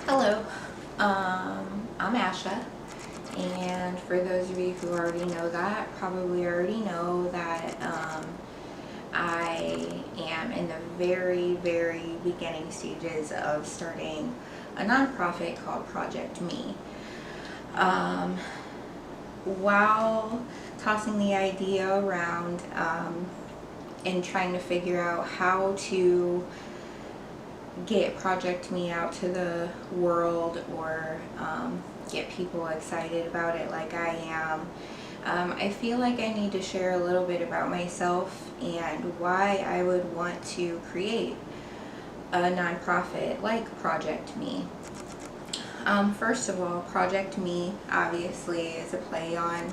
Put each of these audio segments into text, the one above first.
Hello, I'm Asha, and for those of you who already know that, probably already know that I am in the very, very beginning stages of starting a nonprofit called Project Me. Um, while tossing the idea around and trying to figure out how to get Project Me out to the world or get people excited about it like I am. I feel like I need to share a little bit about myself and why I would want to create a nonprofit like Project Me. First of all, Project Me obviously is a play on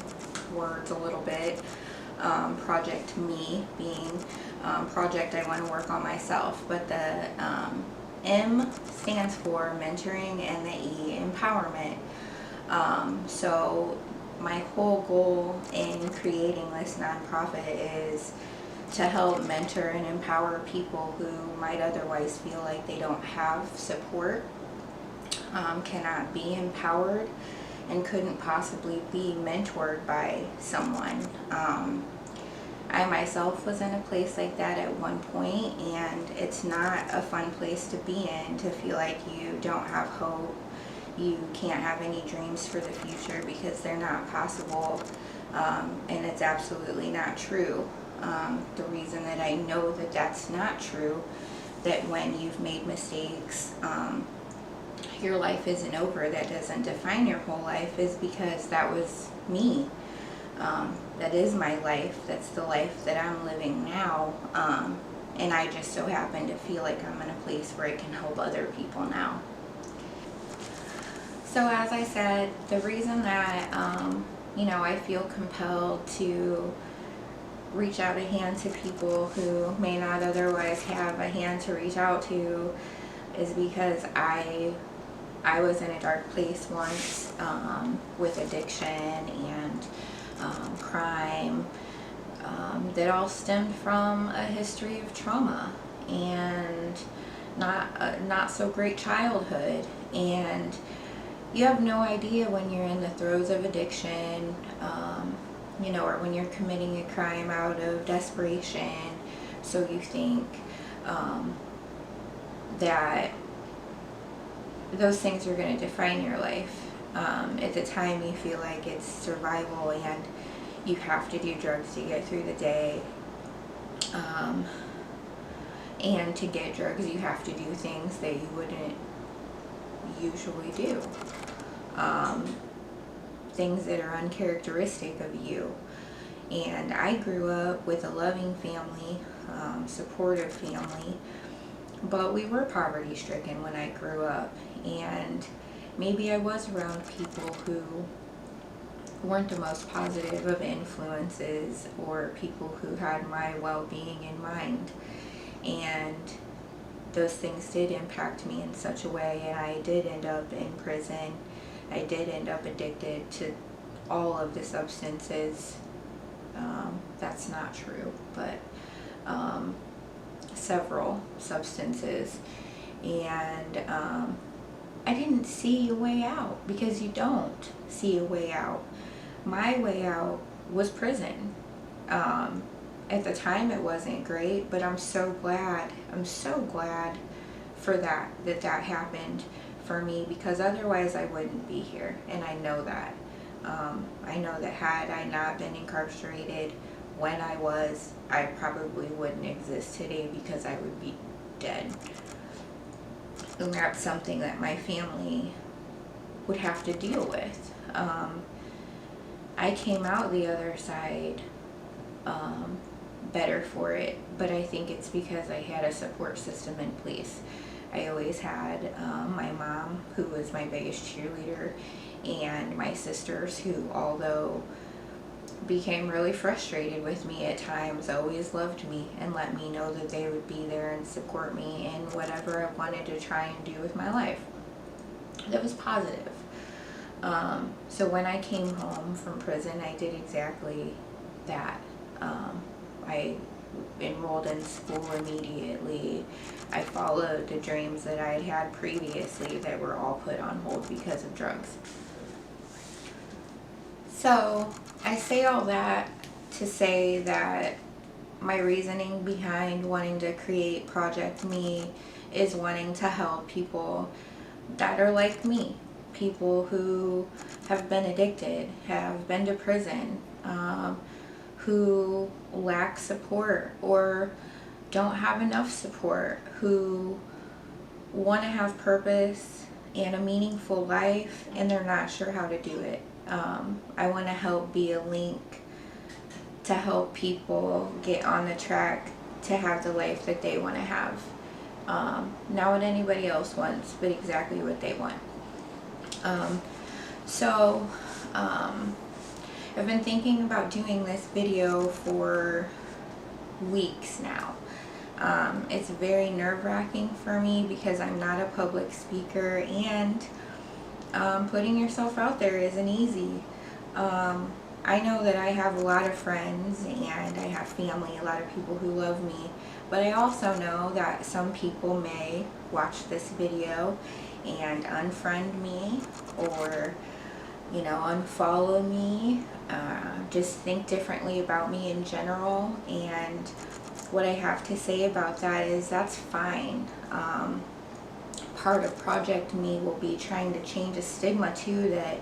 words a little bit. Project Me being project I want to work on myself, but the M stands for mentoring and the E empowerment. So my whole goal in creating this nonprofit is to help mentor and empower people who might otherwise feel like they don't have support, cannot be empowered, and couldn't possibly be mentored by someone. I myself was in a place like that at one point, and it's not a fun place to be in, to feel like you don't have hope, you can't have any dreams for the future because they're not possible, and it's absolutely not true. The reason that I know that that's not true, that when you've made mistakes, your life isn't over, that doesn't define your whole life, is because that was me. That is my life. That's the life that I'm living now. And I just so happen to feel like I'm in a place where I can help other people now. So as I said, the reason that, I feel compelled to reach out a hand to people who may not otherwise have a hand to reach out to is because I was in a dark place once, with addiction and crime, that all stemmed from a history of trauma and not so great childhood. And you have no idea when you're in the throes of addiction, or when you're committing a crime out of desperation. So you think that those things are going to define your life. At the time you feel like it's survival and you have to do drugs to get through the day. And to get drugs you have to do things that you wouldn't usually do. Things that are uncharacteristic of you. And I grew up with a loving family, supportive family, but we were poverty stricken when I grew up, and maybe I was around people who weren't the most positive of influences, or people who had my well-being in mind, and those things did impact me in such a way, and I did end up in prison. I did end up addicted to all of the substances. That's not true, but several substances. And I didn't see a way out, because you don't see a way out. My way out was prison. At the time it wasn't great, but I'm so glad for that happened for me, because otherwise I wouldn't be here, and I know that. I know that had I not been incarcerated when I was, I probably wouldn't exist today, because I would be dead. And that's something that my family would have to deal with. I came out the other side better for it, but I think it's because I had a support system in place. I always had my mom, who was my biggest cheerleader, and my sisters, who, although became really frustrated with me at times, always loved me and let me know that they would be there and support me in whatever I wanted to try and do with my life. That was positive. So when I came home from prison, I did exactly that. I enrolled in school immediately. I followed the dreams that I had had previously that were all put on hold because of drugs. So I say all that to say that my reasoning behind wanting to create Project Me is wanting to help people that are like me, people who have been addicted, have been to prison, who lack support or don't have enough support, who want to have purpose and a meaningful life and they're not sure how to do it. I want to help be a link to help people get on the track to have the life that they want to have. Not what anybody else wants, but exactly what they want. I've been thinking about doing this video for weeks now. It's very nerve-wracking for me because I'm not a public speaker, and putting yourself out there isn't easy. I know that I have a lot of friends and I have family, a lot of people who love me, but I also know that some people may watch this video and unfriend me or, you know, unfollow me, just think differently about me in general. And what I have to say about that is that's fine. Part of Project Me will be trying to change a stigma too, that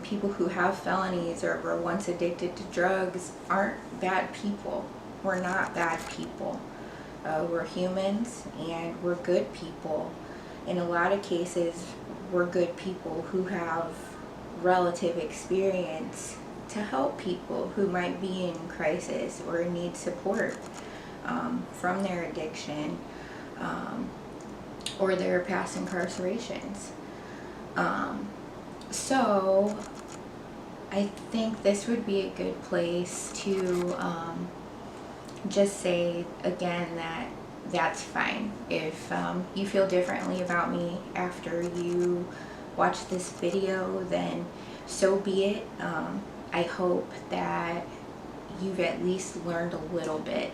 people who have felonies or were once addicted to drugs aren't bad people. We're not bad people. We're humans and we're good people. In a lot of cases, we're good people who have relative experience to help people who might be in crisis or need support from their addiction or their past incarcerations. So I think this would be a good place to just say again that that's fine. If you feel differently about me after you watch this video, then so be it. I hope that you've at least learned a little bit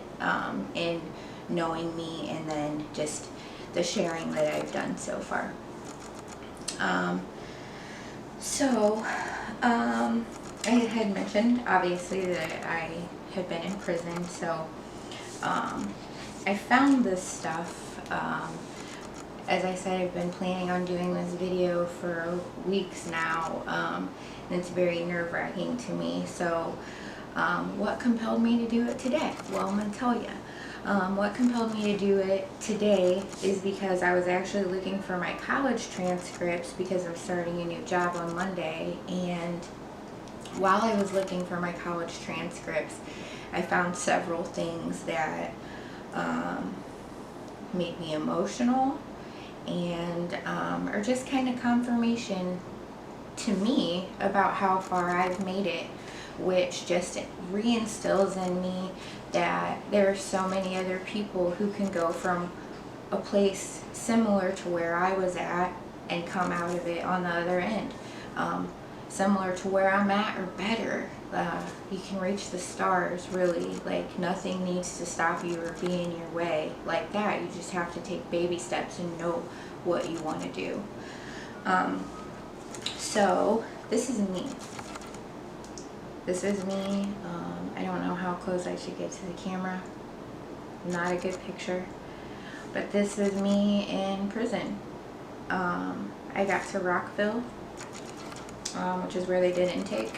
in knowing me and then just the sharing that I've done so far. I had mentioned obviously that I had been in prison, so I found this stuff. As I said, I've been planning on doing this video for weeks now, and it's very nerve-wracking to me. So what compelled me to do it today? Well, I'm going to tell you. What compelled me to do it today is because I was actually looking for my college transcripts because I'm starting a new job on Monday, and while I was looking for my college transcripts, I found several things that made me emotional and are just kind of confirmation to me about how far I've made it, which just reinstills in me that there are so many other people who can go from a place similar to where I was at and come out of it on the other end. Similar to where I'm at or better. You can reach the stars, really. Like, nothing needs to stop you or be in your way like that. You just have to take baby steps and know what you want to do. So this is me. This is me. I don't know how close I should get to the camera. Not a good picture. But this is me in prison. I got to Rockville, which is where they did intake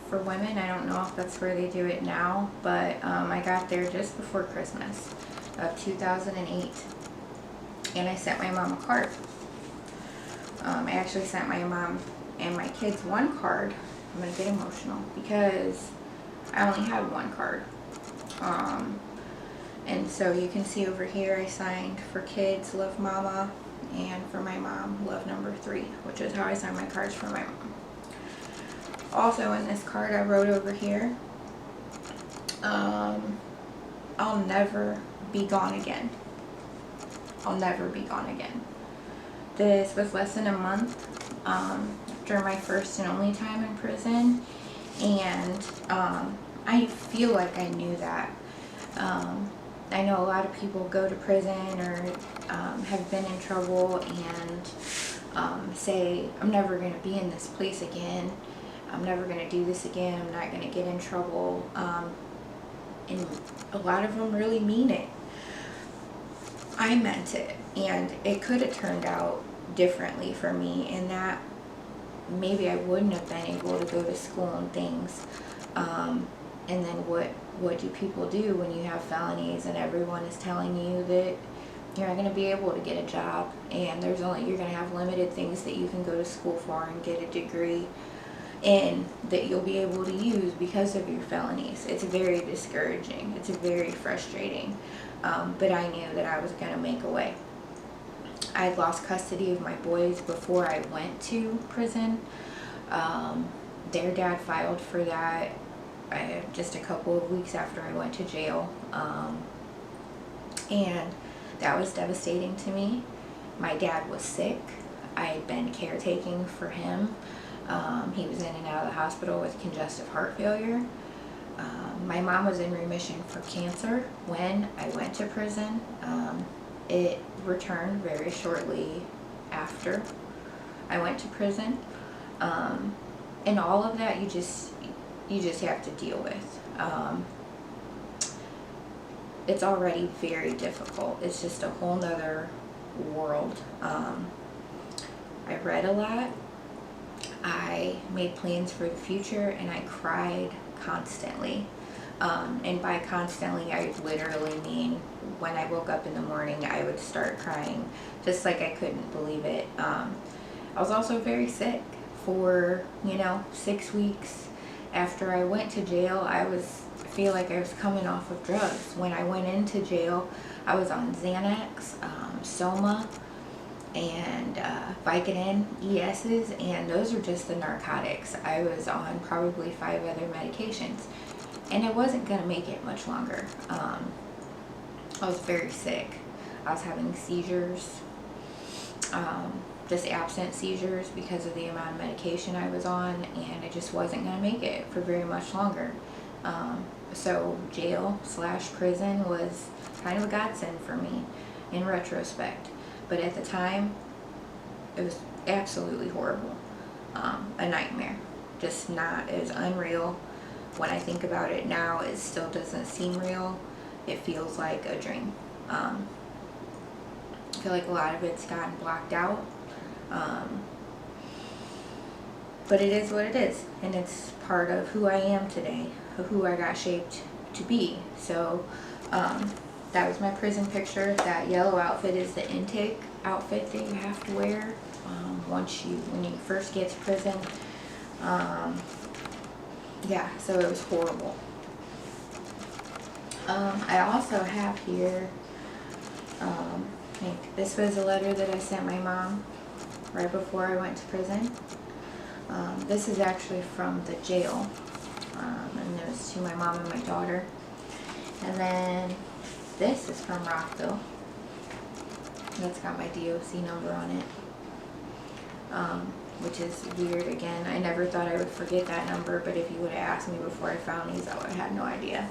for women. I don't know if that's where they do it now, but I got there just before Christmas of 2008, and I sent my mom a card. I actually sent my mom and my kids one card. I'm going to get emotional because I only had one card. And so you can see over here I signed for kids, love mama, and for my mom, love number 3, which is how I signed my cards for my mom. Also in this card I wrote over here, I'll never be gone again. I'll never be gone again. This was less than a month during my first and only time in prison, and I feel like I knew that. I know a lot of people go to prison or have been in trouble and say, I'm never going to be in this place again. I'm never going to do this again. I'm not going to get in trouble. And a lot of them really mean it. I meant it, and it could have turned out differently for me in that maybe I wouldn't have been able to go to school and things. And then what do people do when you have felonies and everyone is telling you that you're not going to be able to get a job, and you're going to have limited things that you can go to school for and get a degree in that you'll be able to use because of your felonies. It's very discouraging. It's very frustrating. But I knew that I was going to make a way. I had lost custody of my boys before I went to prison. Their dad filed for that just a couple of weeks after I went to jail. And that was devastating to me. My dad was sick. I had been caretaking for him. He was in and out of the hospital with congestive heart failure. My mom was in remission for cancer when I went to prison. It returned very shortly after I went to prison. And all of that you just have to deal with. It's already very difficult. It's just a whole nother world. I read a lot. I made plans for the future, and I cried constantly. And by constantly, I literally mean when I woke up in the morning, I would start crying, just like I couldn't believe it. I was also very sick for, 6 weeks after I went to jail. I feel like I was coming off of drugs. When I went into jail, I was on Xanax, Soma, and Vicodin ESs, and those are just the narcotics. I was on probably 5 other medications, and I wasn't going to make it much longer. I was very sick. I was having seizures, just absent seizures because of the amount of medication I was on, and I just wasn't going to make it for very much longer. So jail/prison was kind of a godsend for me in retrospect. But at the time, it was absolutely horrible. A nightmare. Just not as unreal. When I think about it now, it still doesn't seem real. It feels like a dream. I feel like a lot of it's gotten blocked out. But it is what it is. And it's part of who I am today, of who I got shaped to be. So, that was my prison picture. That yellow outfit is the intake outfit that you have to wear when you first get to prison. Yeah, so it was horrible. I also have here, I think this was a letter that I sent my mom right before I went to prison. This is actually from the jail, and it was to my mom and my daughter. And then this is from Rockville. That's got my DOC number on it, which is weird. Again, I never thought I would forget that number, but if you would have asked me before I found these, I would have had no idea.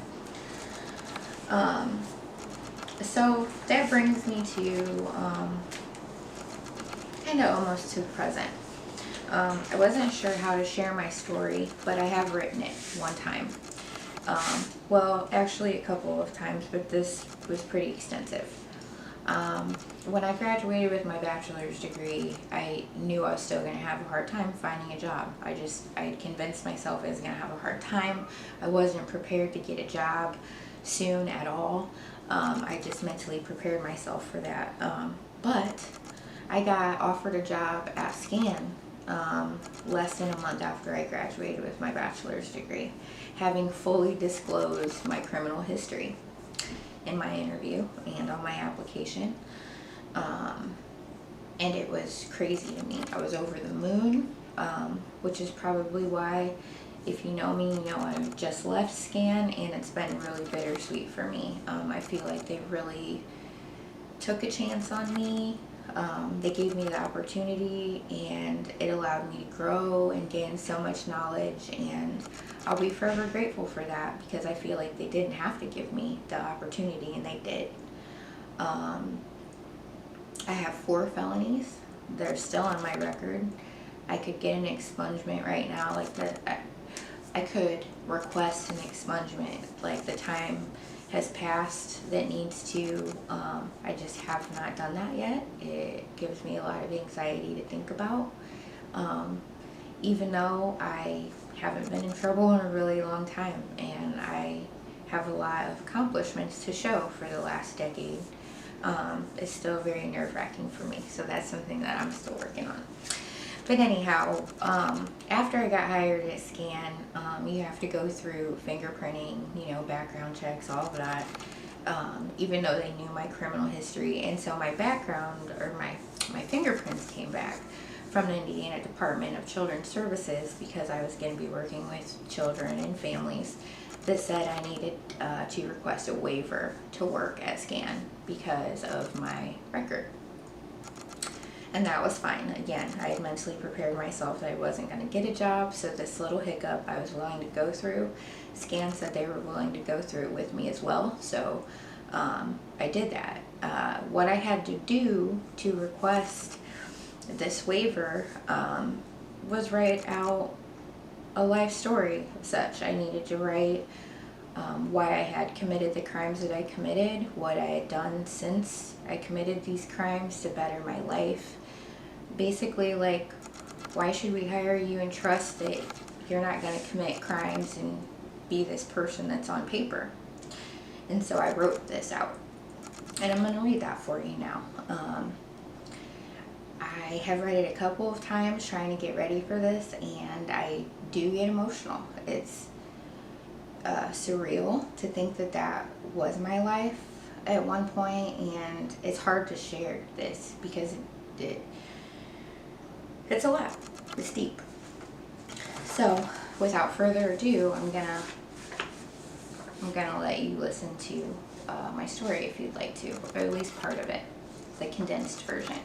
So that brings me to kind of almost to the present. I wasn't sure how to share my story, but I have written it one time. Well, actually a couple of times, but this was pretty extensive. When I graduated with my bachelor's degree, I knew I was still going to have a hard time finding a job. I had convinced myself I was going to have a hard time. I wasn't prepared to get a job soon at all. I just mentally prepared myself for that. But I got offered a job at Scan less than a month after I graduated with my bachelor's degree, having fully disclosed my criminal history in my interview and on my application. And it was crazy to me. I was over the moon, which is probably why, if you know me, you know I just left Scan, and it's been really bittersweet for me. I feel like they really took a chance on me. They gave me the opportunity, and it allowed me to grow and gain so much knowledge, and I'll be forever grateful for that, because I feel like they didn't have to give me the opportunity, and they did. I have 4 felonies. They're still on my record. I could get an expungement right now, like that. I could request an expungement, like the time has passed that needs to. I just have not done that yet. It gives me a lot of anxiety to think about. Even though I haven't been in trouble in a really long time, and I have a lot of accomplishments to show for the last decade, it's still very nerve-wracking for me. So that's something that I'm still working on. But anyhow, after I got hired at Scan, you have to go through fingerprinting, background checks, all of that, even though they knew my criminal history. And so my background, or my fingerprints came back from the Indiana Department of Children's Services, because I was going to be working with children and families, that said I needed to request a waiver to work at Scan because of my record. And that was fine. Again, I had mentally prepared myself that I wasn't going to get a job, so this little hiccup I was willing to go through. Scan said they were willing to go through it with me as well, so I did that. What I had to do to request this waiver was write out a life story of such. I needed to write why I had committed the crimes that I committed, what I had done since I committed these crimes to better my life. Basically, like, why should we hire you and trust that you're not going to commit crimes and be this person that's on paper? And so I wrote this out, and I'm going to read that for you now. I have read it a couple of times trying to get ready for this, and I do get emotional. It's surreal to think that that was my life at one point, and it's hard to share this because it's a lot. It's deep. So without further ado, I'm gonna let you listen to my story if you'd like to, or at least part of it, the condensed version.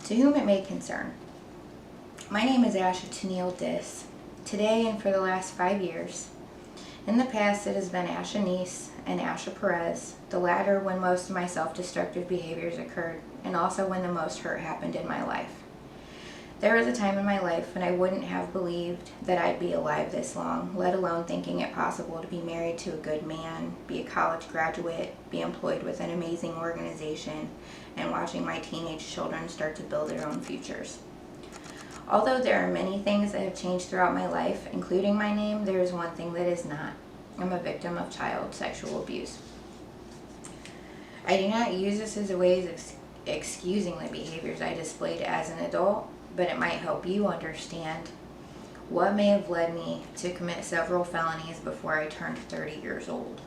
To whom it may concern. My name is Aisha Diss. Today and for the last 5 years. In the past, it has been Aisha Diss and Aisha Perez, the latter when most of my self-destructive behaviors occurred, and also when the most hurt happened in my life. There was a time in my life when I wouldn't have believed that I'd be alive this long, let alone thinking it possible to be married to a good man, be a college graduate, be employed with an amazing organization, and watching my teenage children start to build their own futures. Although there are many things that have changed throughout my life, including my name, there is one thing that is not. I'm a victim of child sexual abuse. I do not use this as a way of excusing the behaviors I displayed as an adult, but it might help you understand what may have led me to commit several felonies before I turned 30 years old.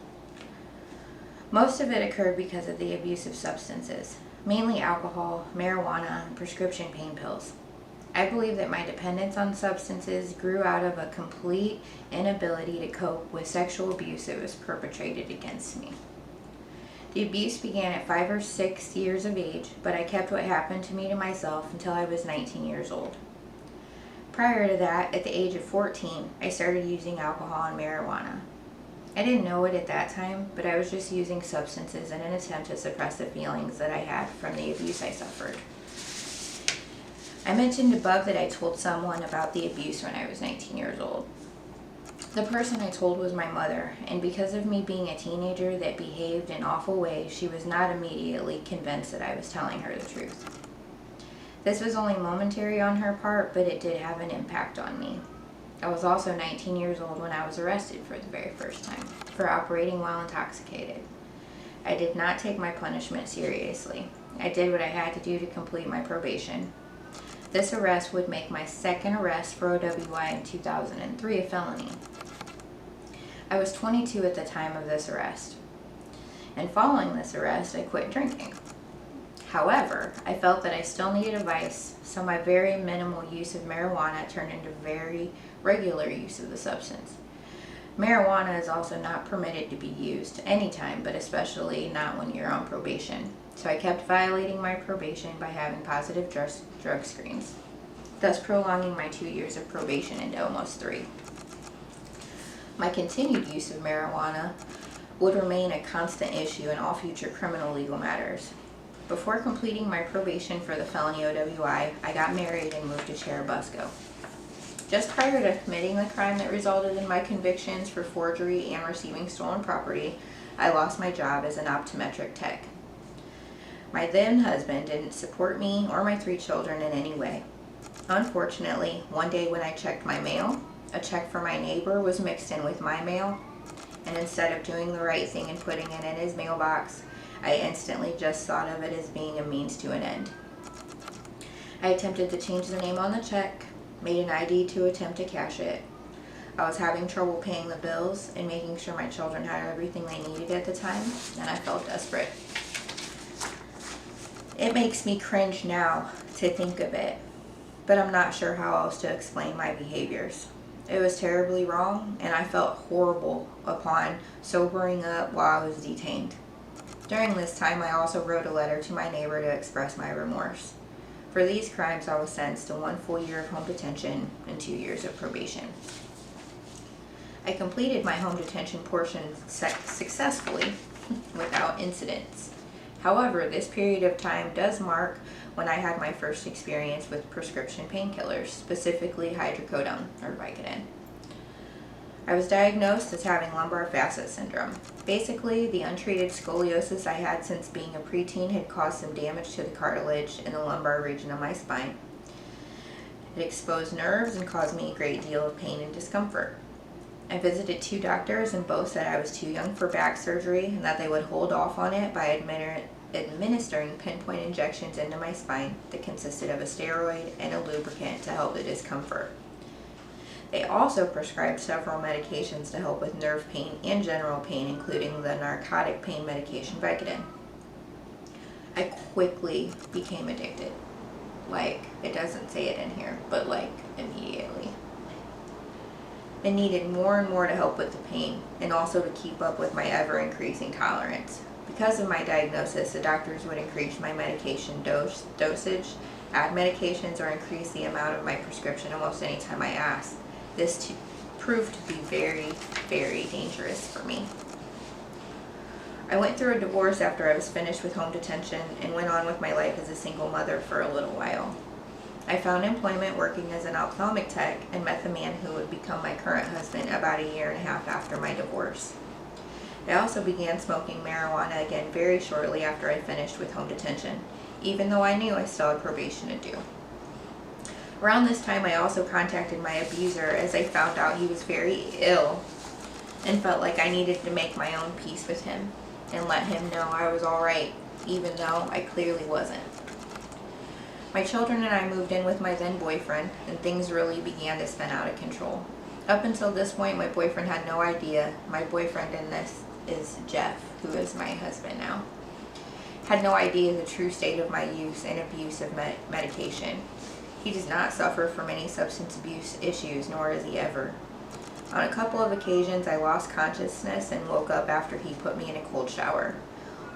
Most of it occurred because of the abuse of substances, mainly alcohol, marijuana, and prescription pain pills. I believe that my dependence on substances grew out of a complete inability to cope with sexual abuse that was perpetrated against me. The abuse began at 5 or 6 years of age, but I kept what happened to me to myself until I was 19 years old. Prior to that, at the age of 14, I started using alcohol and marijuana. I didn't know it at that time, but I was just using substances in an attempt to suppress the feelings that I had from the abuse I suffered. I mentioned above that I told someone about the abuse when I was 19 years old. The person I told was my mother, and because of me being a teenager that behaved in awful ways, she was not immediately convinced that I was telling her the truth. This was only momentary on her part, but it did have an impact on me. I was also 19 years old when I was arrested for the very first time for operating while intoxicated. I did not take my punishment seriously. I did what I had to do to complete my probation. This arrest would make my second arrest for OWI in 2003 a felony. I was 22 at the time of this arrest, and following this arrest, I quit drinking. However, I felt that I still needed a vice, so my very minimal use of marijuana turned into very regular use of the substance. Marijuana is also not permitted to be used anytime, but especially not when you're on probation. So I kept violating my probation by having positive drug screens, thus prolonging my 2 years of probation into almost 3. My continued use of marijuana would remain a constant issue in all future criminal legal matters. Before completing my probation for the felony OWI, I got married and moved to Cherubusco. Just prior to committing the crime that resulted in my convictions for forgery and receiving stolen property, I lost my job as an optometric tech. My then husband didn't support me or my 3 children in any way. Unfortunately, one day when I checked my mail, a check for my neighbor was mixed in with my mail, and instead of doing the right thing and putting it in his mailbox, I instantly just thought of it as being a means to an end. I attempted to change the name on the check, made an ID to attempt to cash it. I was having trouble paying the bills and making sure my children had everything they needed at the time, and I felt desperate. It makes me cringe now to think of it, but I'm not sure how else to explain my behaviors. It was terribly wrong, and I felt horrible upon sobering up while I was detained. During this time, I also wrote a letter to my neighbor to express my remorse. For these crimes, I was sentenced to 1 full year of home detention and 2 years of probation. I completed my home detention portion successfully without incidents. However, this period of time does mark when I had my first experience with prescription painkillers, specifically hydrocodone or Vicodin. I was diagnosed as having lumbar facet syndrome. Basically, the untreated scoliosis I had since being a preteen had caused some damage to the cartilage in the lumbar region of my spine. It exposed nerves and caused me a great deal of pain and discomfort. I visited 2 doctors, and both said I was too young for back surgery and that they would hold off on it by administering pinpoint injections into my spine that consisted of a steroid and a lubricant to help the discomfort. They also prescribed several medications to help with nerve pain and general pain, including the narcotic pain medication Vicodin. I quickly became addicted. It doesn't say it in here, but immediately. I needed more and more to help with the pain, and also to keep up with my ever-increasing tolerance. Because of my diagnosis, the doctors would increase my medication dosage, add medications, or increase the amount of my prescription almost any time I asked. This proved to be very, very dangerous for me. I went through a divorce after I was finished with home detention and went on with my life as a single mother for a little while. I found employment working as an ophthalmic tech and met the man who would become my current husband about 1.5 years after my divorce. I also began smoking marijuana again very shortly after I finished with home detention, even though I knew I still had probation to do. Around this time, I also contacted my abuser as I found out he was very ill and felt like I needed to make my own peace with him and let him know I was alright, even though I clearly wasn't. My children and I moved in with my then boyfriend, and things really began to spin out of control. Up until this point, my boyfriend had no idea. My boyfriend in this is Jeff, who is my husband now. Had no idea the true state of my use and abuse of medication. He does not suffer from any substance abuse issues, nor has he ever. On a couple of occasions, I lost consciousness and woke up after he put me in a cold shower.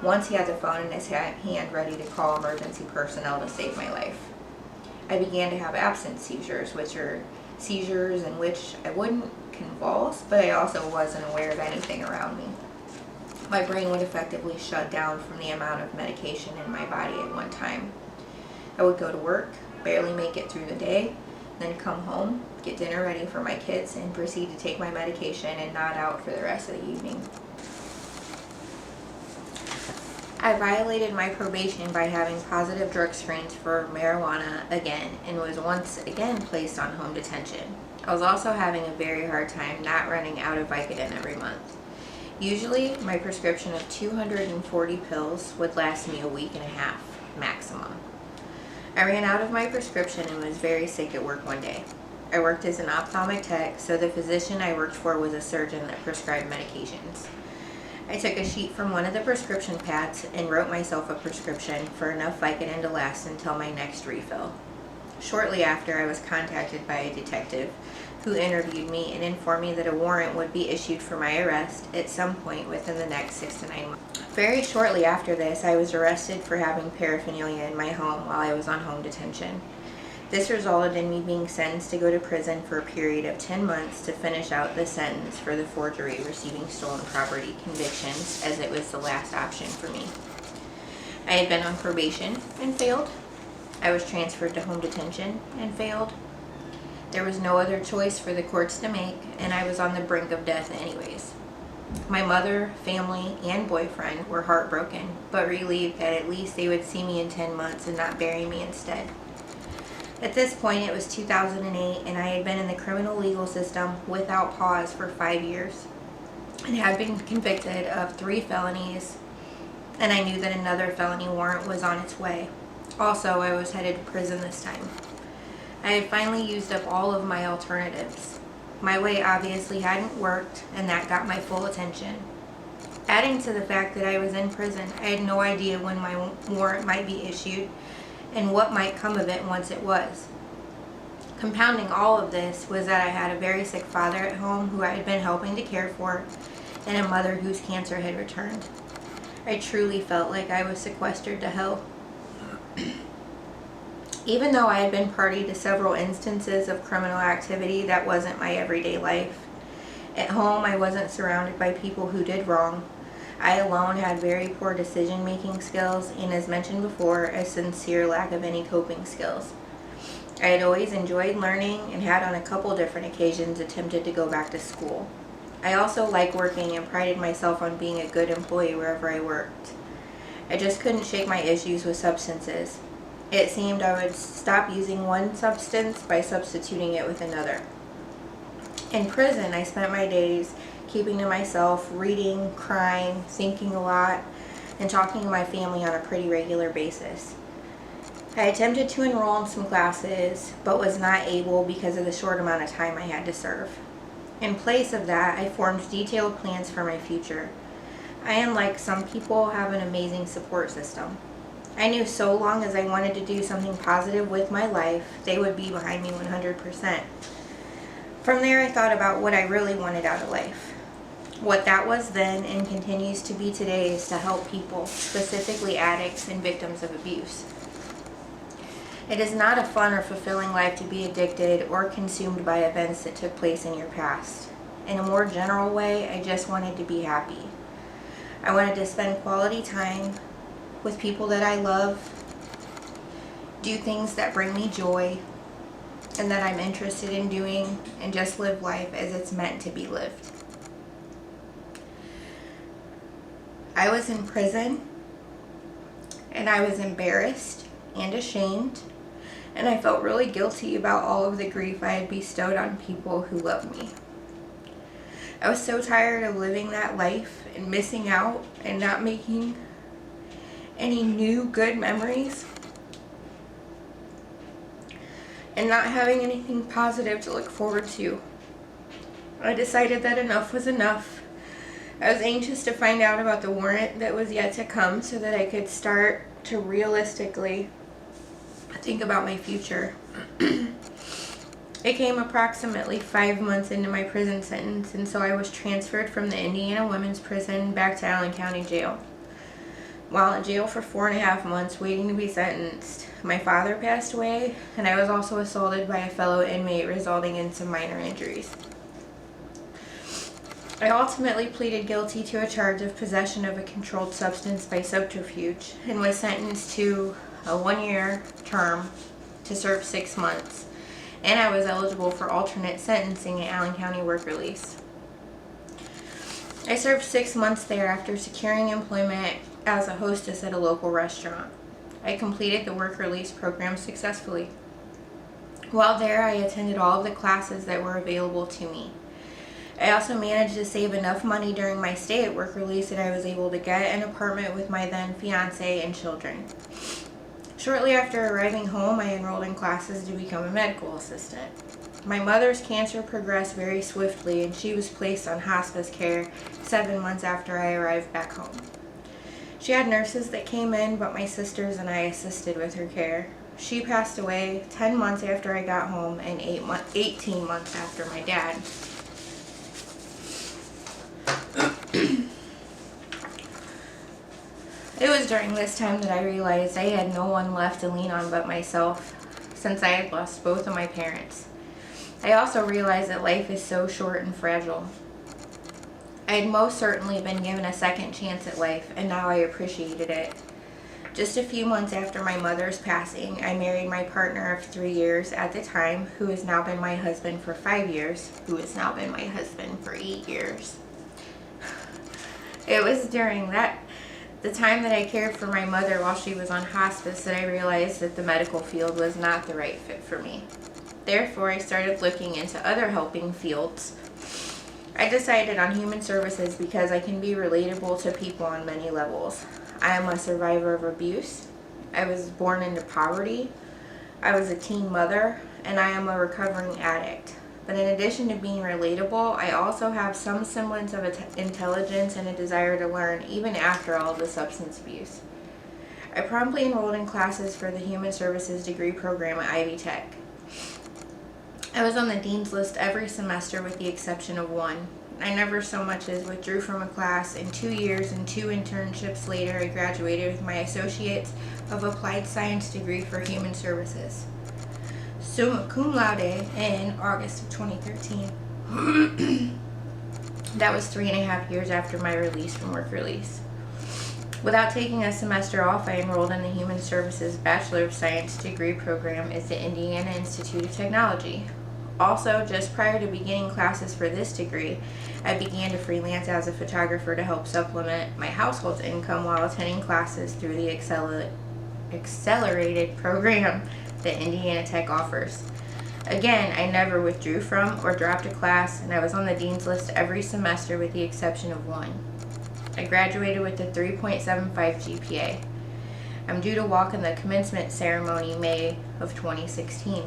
Once he had the phone in his hand ready to call emergency personnel to save my life. I began to have absence seizures, which are seizures in which I wouldn't convulse, but I also wasn't aware of anything around me. My brain would effectively shut down from the amount of medication in my body at one time. I would go to work, barely make it through the day, then come home, get dinner ready for my kids, and proceed to take my medication and nod out for the rest of the evening. I violated my probation by having positive drug screens for marijuana again and was once again placed on home detention. I was also having a very hard time not running out of Vicodin every month. Usually, my prescription of 240 pills would last me 1.5 weeks maximum. I ran out of my prescription and was very sick at work one day. I worked as an ophthalmic tech, so the physician I worked for was a surgeon that prescribed medications. I took a sheet from one of the prescription pads and wrote myself a prescription for enough Vicodin to last until my next refill. Shortly after, I was contacted by a detective who interviewed me and informed me that a warrant would be issued for my arrest at some point within the next 6 to 9 months. Very shortly after this, I was arrested for having paraphernalia in my home while I was on home detention. This resulted in me being sentenced to go to prison for a period of 10 months to finish out the sentence for the forgery receiving stolen property convictions, as it was the last option for me. I had been on probation and failed. I was transferred to home detention and failed. There was no other choice for the courts to make, and I was on the brink of death anyways. My mother, family, and boyfriend were heartbroken, but relieved that at least they would see me in 10 months and not bury me instead. At this point, it was 2008, and I had been in the criminal legal system without pause for 5 years and had been convicted of 3 felonies, and I knew that another felony warrant was on its way. Also, I was headed to prison this time. I had finally used up all of my alternatives. My way obviously hadn't worked, and that got my full attention. Adding to the fact that I was in prison, I had no idea when my warrant might be issued and what might come of it once it was. Compounding all of this was that I had a very sick father at home who I had been helping to care for, and a mother whose cancer had returned. I truly felt like I was sequestered to hell. Even though I had been party to several instances of criminal activity, that wasn't my everyday life. At home, I wasn't surrounded by people who did wrong. I alone had very poor decision-making skills and, as mentioned before, a sincere lack of any coping skills. I had always enjoyed learning and had on a couple different occasions attempted to go back to school. I also liked working and prided myself on being a good employee wherever I worked. I just couldn't shake my issues with substances. It seemed I would stop using one substance by substituting it with another. In prison, I spent my days keeping to myself, reading, crying, thinking a lot, and talking to my family on a pretty regular basis. I attempted to enroll in some classes, but was not able because of the short amount of time I had to serve. In place of that, I formed detailed plans for my future. I, unlike some people, have an amazing support system. I knew so long as I wanted to do something positive with my life, they would be behind me 100%. From there, I thought about what I really wanted out of life. What that was then and continues to be today is to help people, specifically addicts and victims of abuse. It is not a fun or fulfilling life to be addicted or consumed by events that took place in your past. In a more general way, I just wanted to be happy. I wanted to spend quality time with people that I love, do things that bring me joy and that I'm interested in doing, and just live life as it's meant to be lived. I was in prison, and I was embarrassed and ashamed, and I felt really guilty about all of the grief I had bestowed on people who loved me. I was so tired of living that life and missing out and not making any new good memories and not having anything positive to look forward to. I decided that enough was enough. I was anxious to find out about the warrant that was yet to come so that I could start to realistically think about my future. It came approximately 5 months into my prison sentence, and so I was transferred from the Indiana Women's Prison back to Allen County Jail. While in jail for 4.5 months waiting to be sentenced, my father passed away, and I was also assaulted by a fellow inmate, resulting in some minor injuries. I ultimately pleaded guilty to a charge of possession of a controlled substance by subterfuge and was sentenced to a 1-year term to serve 6 months, and I was eligible for alternate sentencing at Allen County Work Release. I served 6 months there after securing employment as a hostess at a local restaurant. I completed the work release program successfully. While there, I attended all of the classes that were available to me. I also managed to save enough money during my stay at work release that I was able to get an apartment with my then fiance and children. Shortly after arriving home, I enrolled in classes to become a medical assistant. My mother's cancer progressed very swiftly, and she was placed on hospice care 7 months after I arrived back home. She had nurses that came in, but my sisters and I assisted with her care. She passed away 10 months after I got home and 18 months after my dad. It was during this time that I realized I had no one left to lean on but myself, since I had lost both of my parents. I also realized that life is so short and fragile. I had most certainly been given a second chance at life, and now I appreciated it. Just a few months after my mother's passing, I married my partner of 3 years at the time, who has now been my husband for 5 years, who has now been my husband for 8 years. It was during the time that I cared for my mother while she was on hospice that I realized that the medical field was not the right fit for me. Therefore, I started looking into other helping fields. I decided on human services because I can be relatable to people on many levels. I am a survivor of abuse. I was born into poverty. I was a teen mother, and I am a recovering addict. But in addition to being relatable, I also have some semblance of intelligence and a desire to learn even after all of the substance abuse. I promptly enrolled in classes for the Human Services degree program at Ivy Tech. I was on the dean's list every semester with the exception of one. I never so much as withdrew from a class. In 2 years and 2 internships later, I graduated with my Associate of Applied Science degree for Human Services, summa cum laude, in August of 2013. That was 3.5 years after my release from work release. Without taking a semester off, I enrolled in the Human Services Bachelor of Science degree program at the Indiana Institute of Technology. Also, just prior to beginning classes for this degree, I began to freelance as a photographer to help supplement my household's income while attending classes through the accelerated program that Indiana Tech offers. Again, I never withdrew from or dropped a class, and I was on the dean's list every semester with the exception of one. I graduated with a 3.75 GPA. I'm due to walk in the commencement ceremony May of 2016.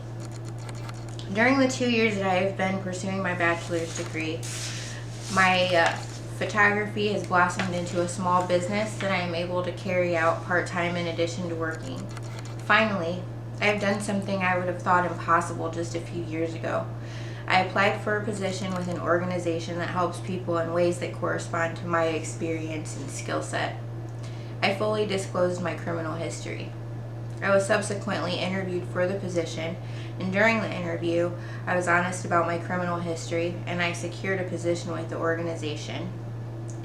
During the 2 years that I have been pursuing my bachelor's degree, my photography has blossomed into a small business that I am able to carry out part-time in addition to working. Finally, I have done something I would have thought impossible just a few years ago. I applied for a position with an organization that helps people in ways that correspond to my experience and skill set. I fully disclosed my criminal history. I was subsequently interviewed for the position, and during the interview, I was honest about my criminal history, and I secured a position with the organization.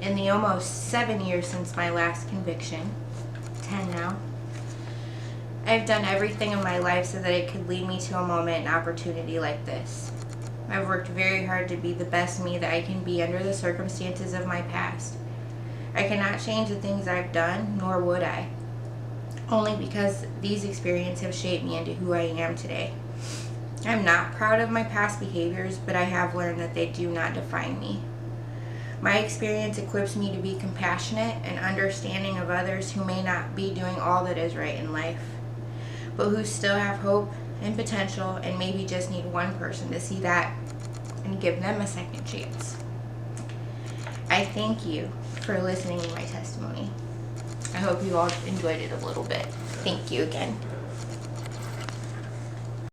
In the almost 7 years since my last conviction, 10 now, I've done everything in my life so that it could lead me to a moment and opportunity like this. I've worked very hard to be the best me that I can be under the circumstances of my past. I cannot change the things I've done, nor would I, only because these experiences have shaped me into who I am today. I'm not proud of my past behaviors, but I have learned that they do not define me. My experience equips me to be compassionate and understanding of others who may not be doing all that is right in life, but who still have hope and potential and maybe just need one person to see that and give them a second chance. I thank you for listening to my testimony. I hope you all enjoyed it a little bit. Thank you again.